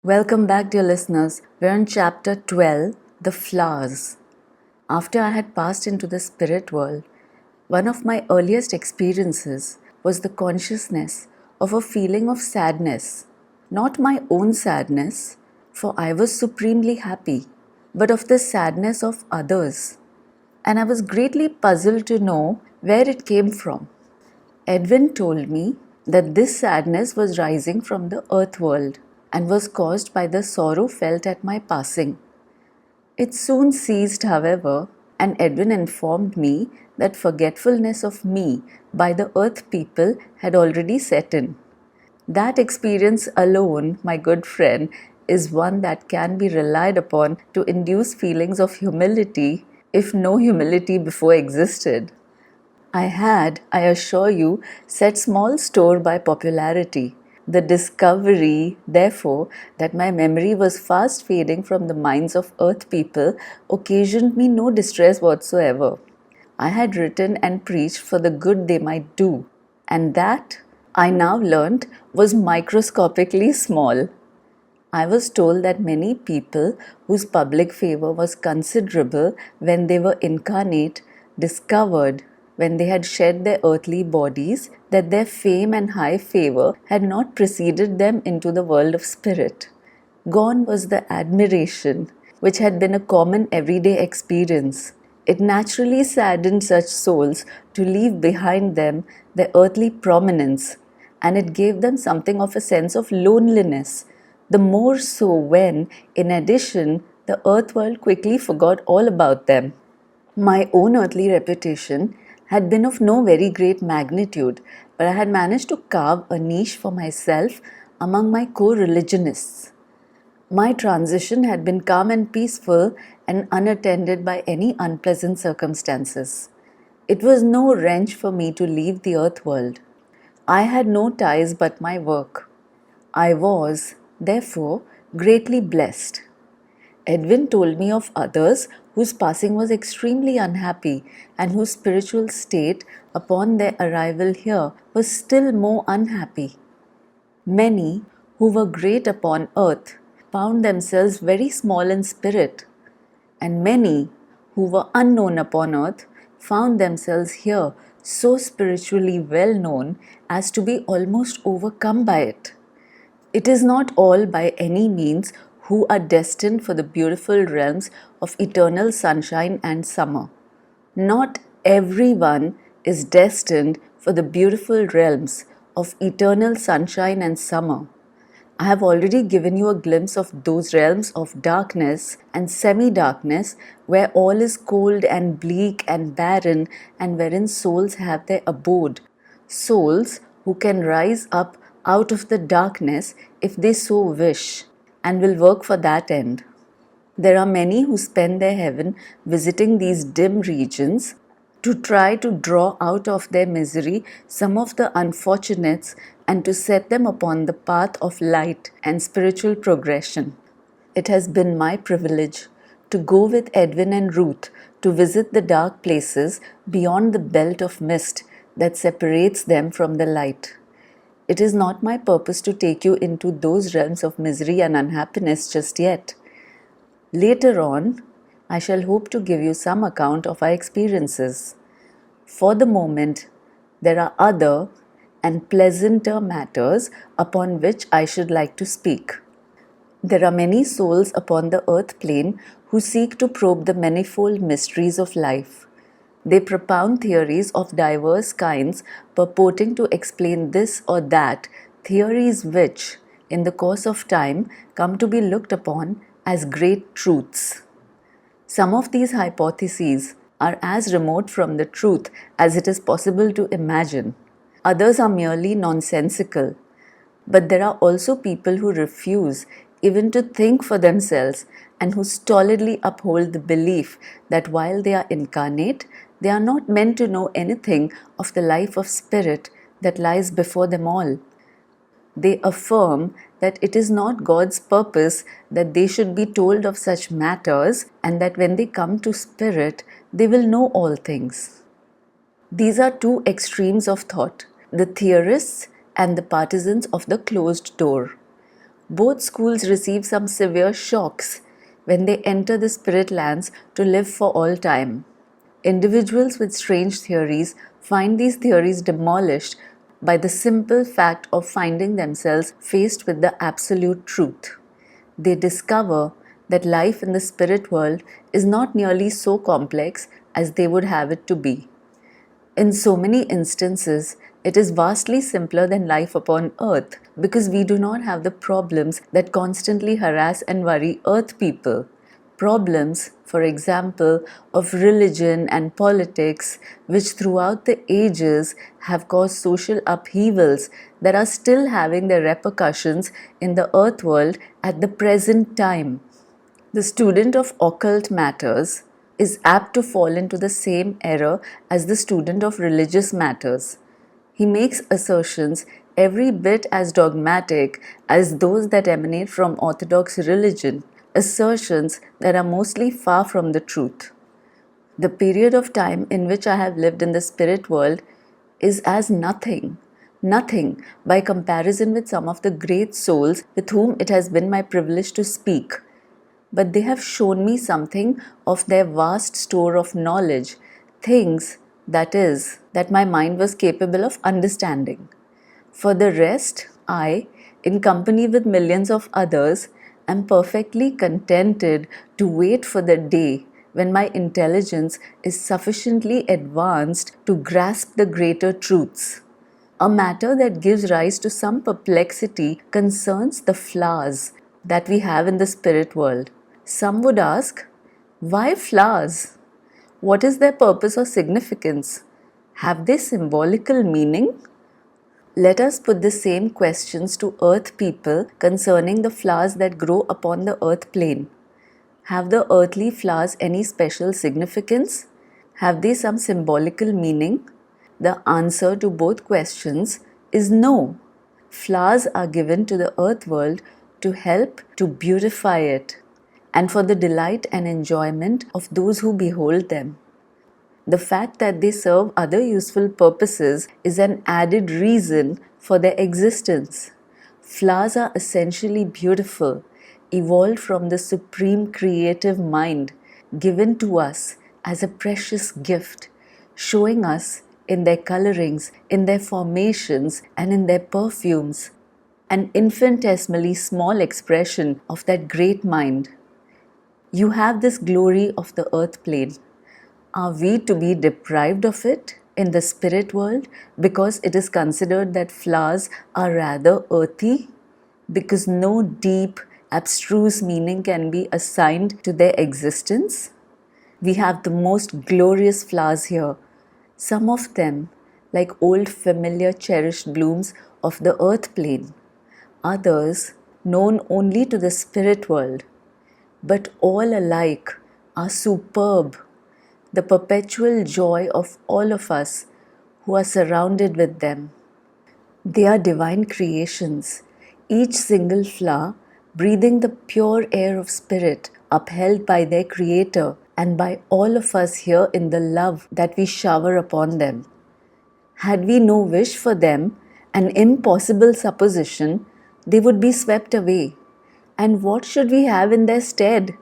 Welcome back, dear listeners. We're in chapter 12, The Flowers. After I had passed into the spirit world, one of my earliest experiences was the consciousness of a feeling of sadness. Not my own sadness, for I was supremely happy, but of the sadness of others. And I was greatly puzzled to know where it came from. Edwin told me that this sadness was rising from the earth world and was caused by the sorrow felt at my passing. It soon ceased, however, and Edwin informed me that forgetfulness of me by the earth people had already set in. That experience alone, my good friend, is one that can be relied upon to induce feelings of humility, if no humility before existed. I had, I assure you, set small store by popularity. The discovery, therefore, that my memory was fast fading from the minds of earth people occasioned me no distress whatsoever. I had written and preached for the good they might do, and that, I now learnt, was microscopically small. I was told that many people whose public favor was considerable when they were incarnate discovered, when they had shed their earthly bodies, that their fame and high favor had not preceded them into the world of spirit. Gone was the admiration, which had been a common everyday experience. It naturally saddened such souls to leave behind them their earthly prominence, and it gave them something of a sense of loneliness, the more so when, in addition, the earth world quickly forgot all about them. My own earthly reputation had been of no very great magnitude, but I had managed to carve a niche for myself among my co-religionists. My transition had been calm and peaceful and unattended by any unpleasant circumstances. It was no wrench for me to leave the earth world. I had no ties but my work. I was, therefore, greatly blessed. Edwin told me of others whose passing was extremely unhappy and whose spiritual state upon their arrival here was still more unhappy. Many who were great upon earth found themselves very small in spirit, and many who were unknown upon earth found themselves here so spiritually well known as to be almost overcome by it. It is not all by any means who are destined for the beautiful realms of eternal sunshine and summer. Not everyone is destined for the beautiful realms of eternal sunshine and summer. I have already given you a glimpse of those realms of darkness and semi-darkness where all is cold and bleak and barren and wherein souls have their abode. Souls who can rise up out of the darkness if they so wish and will work for that end. There are many who spend their heaven visiting these dim regions to try to draw out of their misery some of the unfortunates and to set them upon the path of light and spiritual progression. It has been my privilege to go with Edwin and Ruth to visit the dark places beyond the belt of mist that separates them from the light. It is not my purpose to take you into those realms of misery and unhappiness just yet. Later on, I shall hope to give you some account of our experiences. For the moment, there are other and pleasanter matters upon which I should like to speak. There are many souls upon the earth plane who seek to probe the manifold mysteries of life. They propound theories of diverse kinds purporting to explain this or that, theories which, in the course of time, come to be looked upon as great truths. Some of these hypotheses are as remote from the truth as it is possible to imagine. Others are merely nonsensical. But there are also people who refuse even to think for themselves and who stolidly uphold the belief that while they are incarnate, they are not meant to know anything of the life of spirit that lies before them all. They affirm that it is not God's purpose that they should be told of such matters, and that when they come to spirit, they will know all things. These are two extremes of thought, the theorists and the partisans of the closed door. Both schools receive some severe shocks when they enter the spirit lands to live for all time. Individuals with strange theories find these theories demolished by the simple fact of finding themselves faced with the absolute truth. They discover that life in the spirit world is not nearly so complex as they would have it to be. In so many instances, it is vastly simpler than life upon earth because we do not have the problems that constantly harass and worry earth people. Problems, for example, of religion and politics, which throughout the ages have caused social upheavals that are still having their repercussions in the earth world at the present time. The student of occult matters is apt to fall into the same error as the student of religious matters. He makes assertions every bit as dogmatic as those that emanate from orthodox religion, assertions that are mostly far from the truth. The period of time in which I have lived in the spirit world is as nothing by comparison with some of the great souls with whom it has been my privilege to speak. But they have shown me something of their vast store of knowledge, things, that my mind was capable of understanding. For the rest, I, in company with millions of others, am perfectly contented to wait for the day when my intelligence is sufficiently advanced to grasp the greater truths. A matter that gives rise to some perplexity concerns the flowers that we have in the spirit world. Some would ask, why flowers? What is their purpose or significance? Have they symbolical meaning? Let us put the same questions to earth people concerning the flowers that grow upon the earth plane. Have the earthly flowers any special significance? Have they some symbolical meaning? The answer to both questions is no. Flowers are given to the earth world to help to beautify it, and for the delight and enjoyment of those who behold them. The fact that they serve other useful purposes is an added reason for their existence. Flowers are essentially beautiful, evolved from the supreme creative mind, given to us as a precious gift, showing us in their colorings, in their formations, and in their perfumes, an infinitesimally small expression of that great mind. You have this glory of the earth plane. Are we to be deprived of it in the spirit world because it is considered that flowers are rather earthy? Because no deep, abstruse meaning can be assigned to their existence? We have the most glorious flowers here. Some of them, like old familiar cherished blooms of the earth plane. Others, known only to the spirit world. But all alike are superb, the perpetual joy of all of us who are surrounded with them. They are divine creations, each single flower breathing the pure air of spirit, upheld by their Creator and by all of us here in the love that we shower upon them. Had we no wish for them, an impossible supposition, they would be swept away. And what should we have in their stead?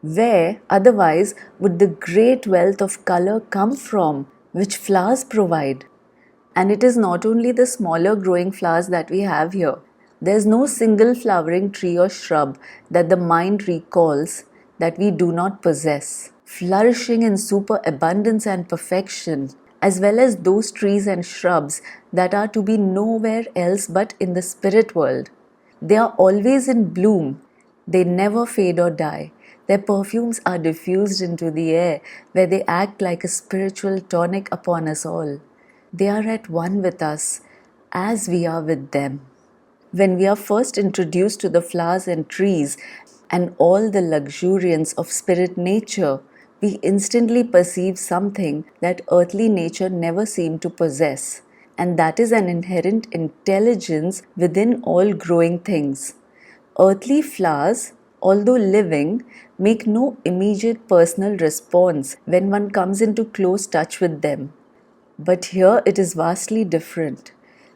Where, otherwise, would the great wealth of color come from, which flowers provide? And it is not only the smaller growing flowers that we have here. There is no single flowering tree or shrub that the mind recalls that we do not possess, flourishing in superabundance and perfection, as well as those trees and shrubs that are to be nowhere else but in the spirit world. They are always in bloom. They never fade or die. Their perfumes are diffused into the air, where they act like a spiritual tonic upon us all. They are at one with us, as we are with them. When we are first introduced to the flowers and trees and all the luxuriance of spirit nature, we instantly perceive something that earthly nature never seemed to possess, and that is an inherent intelligence within all growing things. Earthly flowers, although living, make no immediate personal response when one comes into close touch with them. But here it is vastly different.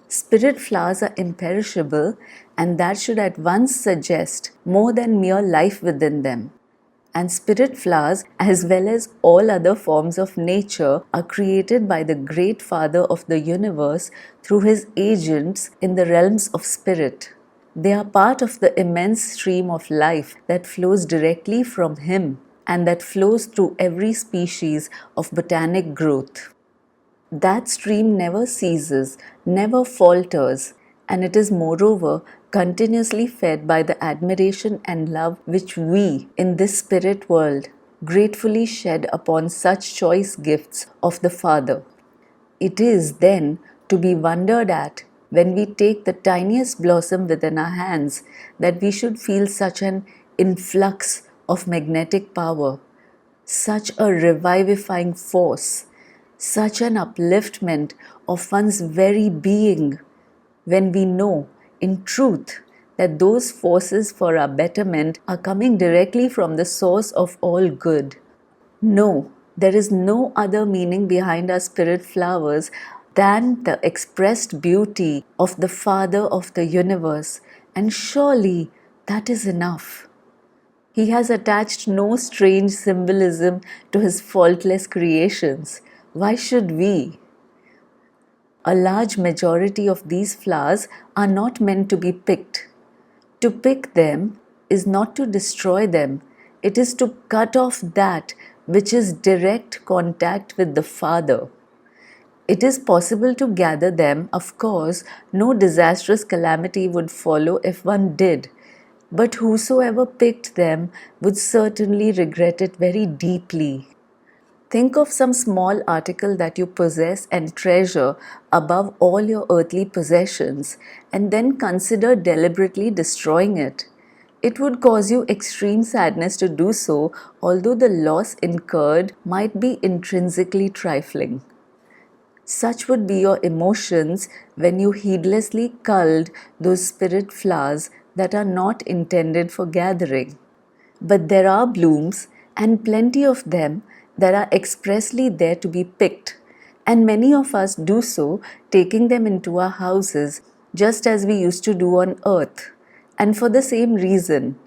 Spirit flowers are imperishable, and that should at once suggest more than mere life within them. And spirit flowers, as well as all other forms of nature, are created by the great Father of the universe through his agents in the realms of spirit. They are part of the immense stream of life that flows directly from him and that flows through every species of botanic growth. That stream never ceases, never falters, and it is moreover continuously fed by the admiration and love which we, in this spirit world, gratefully shed upon such choice gifts of the Father. It is, then, to be wondered at when we take the tiniest blossom within our hands that we should feel such an influx of magnetic power, such a revivifying force, such an upliftment of one's very being, when we know, in truth, that those forces for our betterment are coming directly from the source of all good. No, there is no other meaning behind our spirit flowers than the expressed beauty of the Father of the universe, and surely that is enough. He has attached no strange symbolism to his faultless creations. Why should we? A large majority of these flowers are not meant to be picked. To pick them is not to destroy them, it is to cut off that which is direct contact with the Father. It is possible to gather them, of course, no disastrous calamity would follow if one did. But whosoever picked them would certainly regret it very deeply. Think of some small article that you possess and treasure above all your earthly possessions, and then consider deliberately destroying it. It would cause you extreme sadness to do so, although the loss incurred might be intrinsically trifling. Such would be your emotions when you heedlessly culled those spirit flowers that are not intended for gathering. But there are blooms, and plenty of them, that are expressly there to be picked, and many of us do so, taking them into our houses just as we used to do on earth, and for the same reason.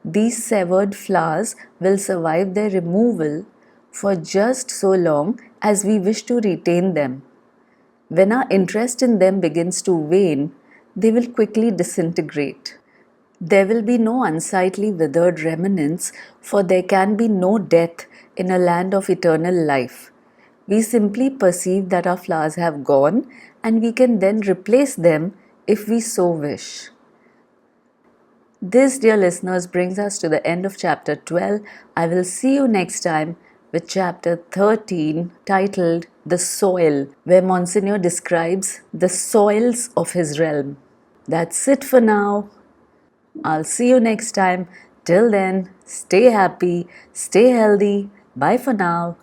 These severed flowers will survive their removal for just so long as we wish to retain them. When our interest in them begins to wane, they will quickly disintegrate. There will be no unsightly withered remnants, for there can be no death in a land of eternal life. We simply perceive that our flowers have gone, and we can then replace them if we so wish. This, dear listeners, brings us to the end of chapter 12. I will see you next time with chapter 13, titled The Soil, where Monsignor describes the soils of his realm. That's it for now. I'll see you next time. Till then, stay happy, stay healthy. Bye for now.